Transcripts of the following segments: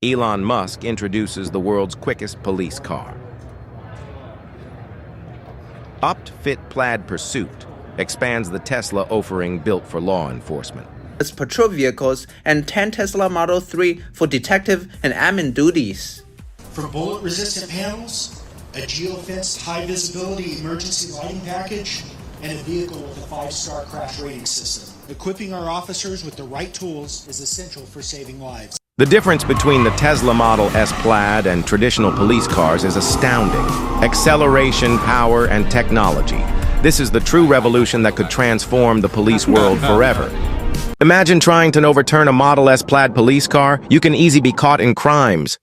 Elon Musk introduces the world's quickest police car. Upfit Plaid Pursuit expands the Tesla offering built for law enforcement. As patrol vehicles and 10 Tesla Model 3 for detective and admin duties. For bullet-resistant panels, a geofenced high-visibility emergency lighting package, and a vehicle with a 5-star crash rating system. Equipping our officers with the right tools is essential for saving lives. The difference between the Tesla Model S Plaid and traditional police cars is astounding. Acceleration, power, and technology. This is the true revolution that could transform the police world forever. Imagine trying to overturn a Model S Plaid police car. You can easily be caught in crimes.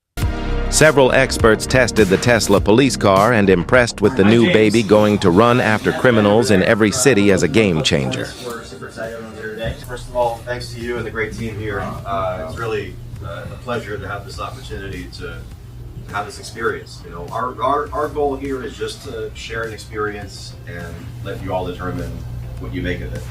Several experts tested the Tesla police car and impressed with the new baby going to run after criminals in every city as a game changer. We're super excited to be here today. First of all, thanks to you and the great team here. It's really a pleasure to have this opportunity to have this experience. You know, our goal here is just to share an experience and let you all determine what you make of it.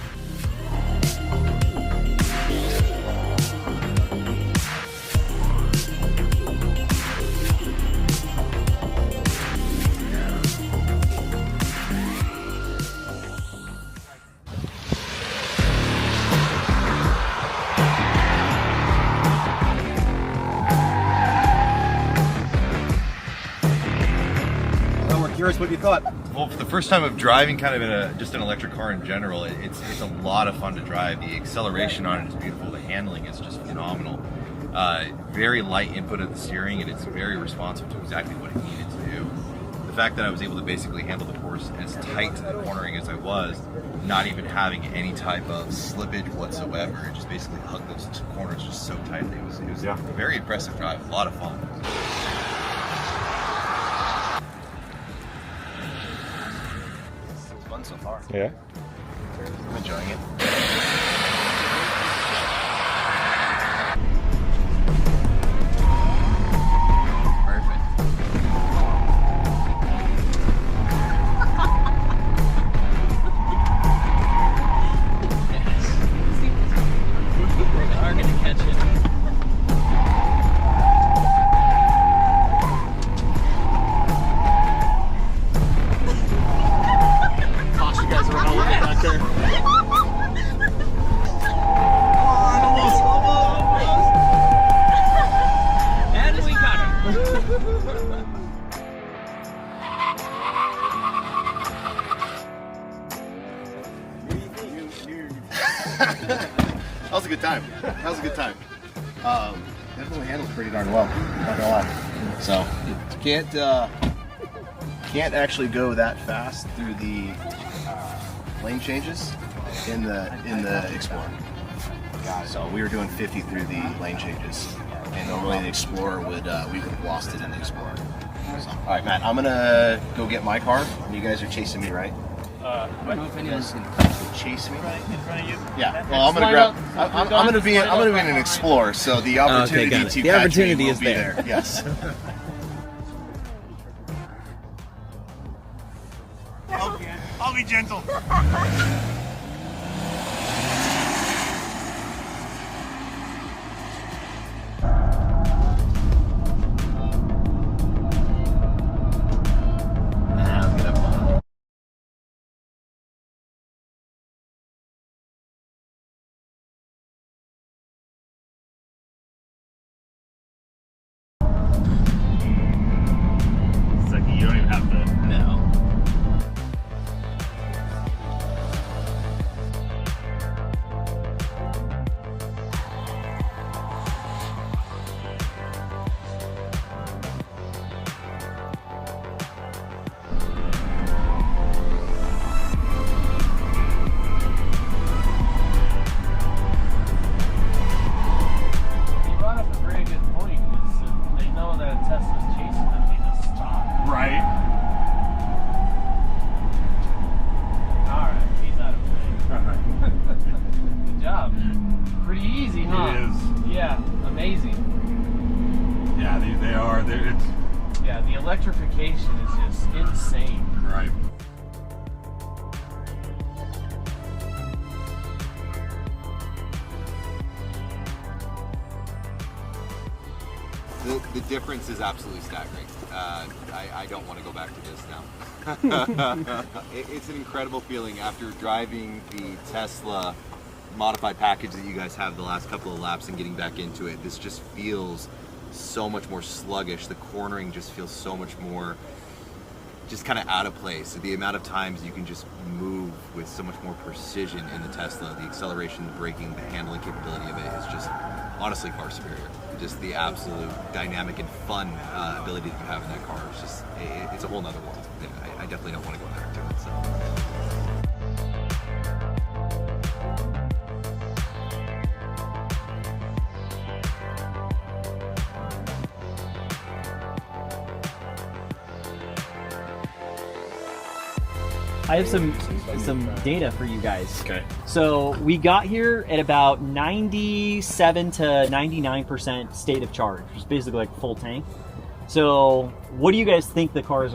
Curious what you thought. Well, for the first time of driving kind of in just an electric car in general, it's a lot of fun to drive. The acceleration on it is beautiful. The handling is just phenomenal. Very light input of the steering, and it's very responsive to exactly what it needed to do. The fact that I was able to basically handle the course as tight to the cornering as I was, not even having any type of slippage whatsoever, it just basically hugged those corners just so tightly. It was a very impressive drive, a lot of fun. So far. Yeah. I'm enjoying it. That was a good time. That was a good time. Definitely handled pretty darn well. Not gonna lie. So can't actually go that fast through the lane changes in the Explorer. So we were doing 50 through the lane changes, and normally the Explorer we would have lost it in the Explorer. So, all right, Matt, I'm gonna go get my car. You guys are chasing me, right? I don't know if anyone's gonna chase me. right in front of you. Yeah. Well, I'm gonna grab. I'm gonna be in an Explorer, so the opportunity to catch me will be there. Yes. I'll be gentle. You don't even have to. No. You brought up a very good point. They know that Tesla's chasing them. They just stop. Right. Alright, he's out of play. Good job. Pretty easy, huh? It is. Yeah, amazing. Yeah, they are. Yeah, the electrification is just insane. Right. The difference is absolutely staggering. I don't want to go back to this now. It's an incredible feeling after driving the Tesla modified package that you guys have the last couple of laps and getting back into it. This just feels so much more sluggish. The cornering just feels so much more just kind of out of place. The amount of times you can just move with so much more precision in the Tesla, the acceleration, the braking, the handling capability of it is just honestly far superior. Just the absolute dynamic and fun ability that you have in that car is just, it's a whole nother world. Yeah, I definitely don't want to go back to it. So. I have some data for you guys. Okay. So we got here at about 97 to 99% state of charge, which is basically like full tank. So what do you guys think the cars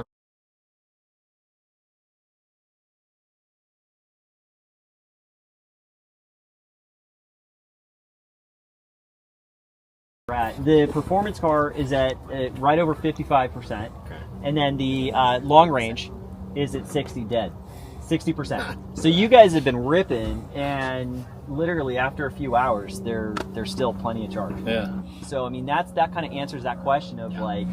are at? The performance car is at right over 55%. Okay. And then the long range is at 60%. So you guys have been ripping, and literally after a few hours, there's still plenty of charge. Yeah. So I mean, that kind of answers that question of like,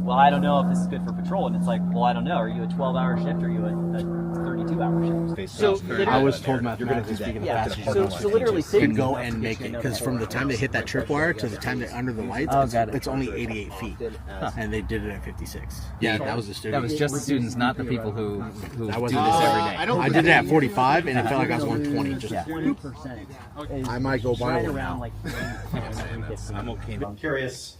well, I don't know if this is good for patrol, and it's like, well, I don't know. Are you a 12-hour shift or are you a 32-hour shift? So I was told mathematically speaking, yeah. So literally, you can go and make it, because from the time they hit that tripwire to the time they're under the lights, it's only 88 feet, and they did it at 56. Yeah, that was the student. That was just the students, not the people who do this every day. I did it at 45, and it felt like I was 120. Just 20%. I might go buy right one around now. like. I'm okay. I'm curious,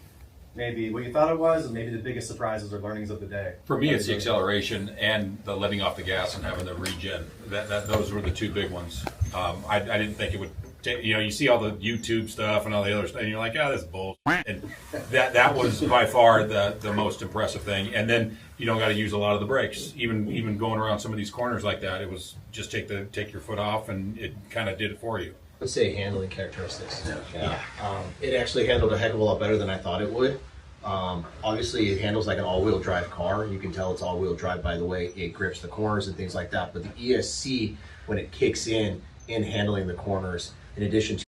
maybe what you thought it was, and maybe the biggest surprises or learnings of the day. For me, it's the acceleration and the letting off the gas and having the regen. Those were the two big ones. I didn't think it would take, you see all the YouTube stuff and all the other stuff, and you're like, that's bull. And that was by far the most impressive thing. And then you don't got to use a lot of the brakes. Even going around some of these corners like that, it was just take your foot off, and it kind of did it for you. Let's say handling characteristics. Yeah. It actually handled a heck of a lot better than I thought it would. Obviously, it handles like an all-wheel drive car. You can tell it's all-wheel drive by the way it grips the corners and things like that. But the ESC, when it kicks in handling the corners, in addition to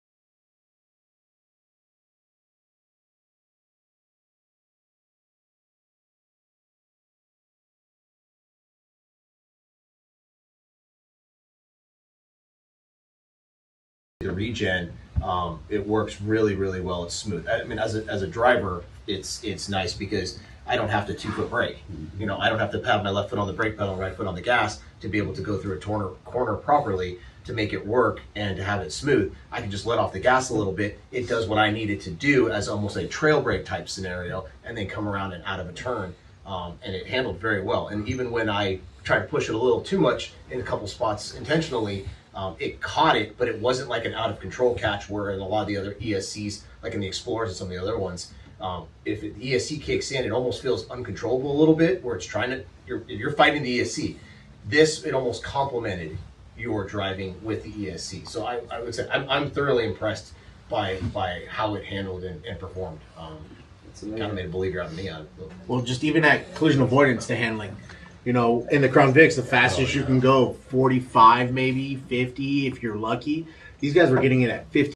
the regen, it works really, really well. It's smooth. I mean, as a driver, it's nice because I don't have to 2-foot brake. I don't have to have my left foot on the brake pedal and right foot on the gas to be able to go through a corner properly to make it work and to have it smooth. I can just let off the gas a little bit. It does what I need it to do as almost a trail brake type scenario, and then come around and out of a turn. And it handled very well. And even when I tried to push it a little too much in a couple spots intentionally, it caught it, but it wasn't like an out of control catch where in a lot of the other ESCs, like in the Explorers and some of the other ones, if the ESC kicks in, it almost feels uncontrollable a little bit, where it's trying to, you're fighting the ESC. It almost complemented your driving with the ESC. So I would say I'm thoroughly impressed by how it handled and performed. Kind of made a believer out of me on it. Well, just even at collision avoidance to handling. In the Crown Vics, the fastest you can go 45, maybe 50 if you're lucky. These guys were getting it at 50.